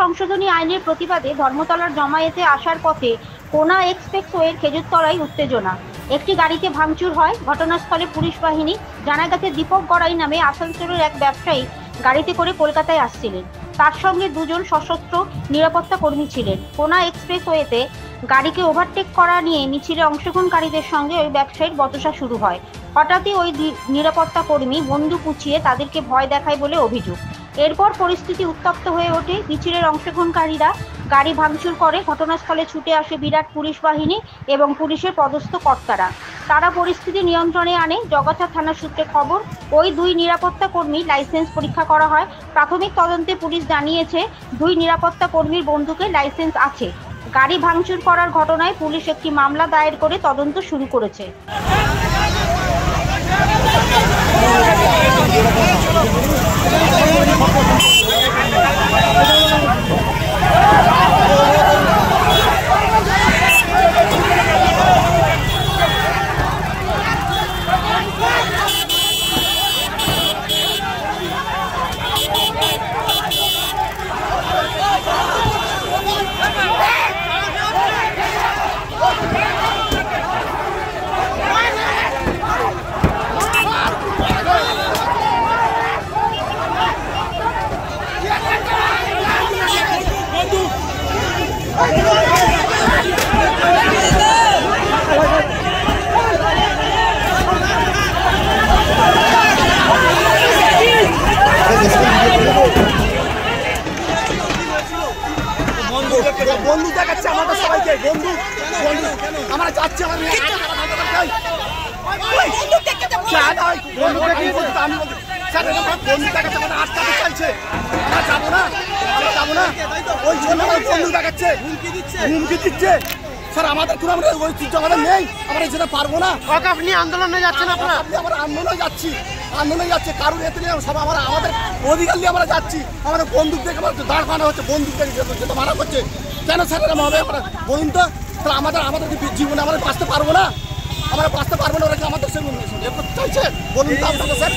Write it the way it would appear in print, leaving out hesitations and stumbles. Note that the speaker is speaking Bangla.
সংশোধনী আইনের প্রতিবাদে ধর্মতলার জমায়েতে আসার পথে কোনা এক্সপ্রেসওয়ের খেজুরতলায় উত্তেজনা। একটি গাড়িতে ভাঙচুর হয়। ঘটনাস্থলে পুলিশ বাহিনী। জানা গেছে দীপক গড়াই নামে আসানসোলের এক ব্যবসায়ী গাড়িতে করে কলকাতায় আসছিলেন। তার সঙ্গে দুজন সশস্ত্র নিরাপত্তা কর্মী ছিলেন। কোনা এক্সপ্রেসওয়েতে গাড়িকে ওভারটেক করা নিয়ে মিছিলে অংশগ্রহণকারীদের সঙ্গে ওই ব্যবসায়ীর বচসা শুরু হয়। হঠাৎই ওই নিরাপত্তা কর্মী বন্দুক উঁচিয়ে তাদেরকে ভয় দেখায় বলে অভিযোগ। এরপর পরিস্থিতি উত্তপ্ত হয়ে ওঠে। মিছিলের অংশগ্রহণকারীরা গাড়ি ভাঙচুর করে। ঘটনাস্থলে ছুটে আসে বিরাট পুলিশ বাহিনী এবং পুলিশের পদস্থ কর্তারা। তারা পরিস্থিতি নিয়ন্ত্রণে আনে। জগাছা থানা সূত্রে খবর, ওই দুই নিরাপত্তা কর্মীর লাইসেন্স পরীক্ষা করা হয়। প্রাথমিক তদন্তে পুলিশ জানিয়েছে দুই নিরাপত্তা কর্মীর বন্দুকের লাইসেন্স আছে। গাড়ি ভাঙচুর করার ঘটনায় পুলিশ একটি মামলা দায়ের করে তদন্ত শুরু করেছে। বন্ধু দেখাচ্ছে আমাদের সবাইকে। বন্ধু আমরা যাচ্ছি, বন্ধু দেখাচ্ছে, আমাদের আটকাতে চাইছে। আমরা যাবো না, ওই জন্য বন্ধু দেখাচ্ছে, হুমকি দিচ্ছে। স্যার আমাদের কোনো ঐতিহ্য আমাদের নেই, আমরা যেতে পারবো না। আপনি আন্দোলনে যাচ্ছেন? আমরা আন্দোলনে যাচ্ছি, কারণ এতে সব আমাদের অধিকার নিয়ে আমরা যাচ্ছি। আমাদের বন্দুক দেখে দাঁড় করানো হচ্ছে, বন্দুক দেখে যেতে মানা করছে। কেন স্যার এরকম হবে? আমরা বলুন তো, তাহলে আমাদের জীবনে আমরা বাঁচতে পারবো না, ওরা কি আমাদের সে চাইছে? বলুন তো আপনারা স্যার।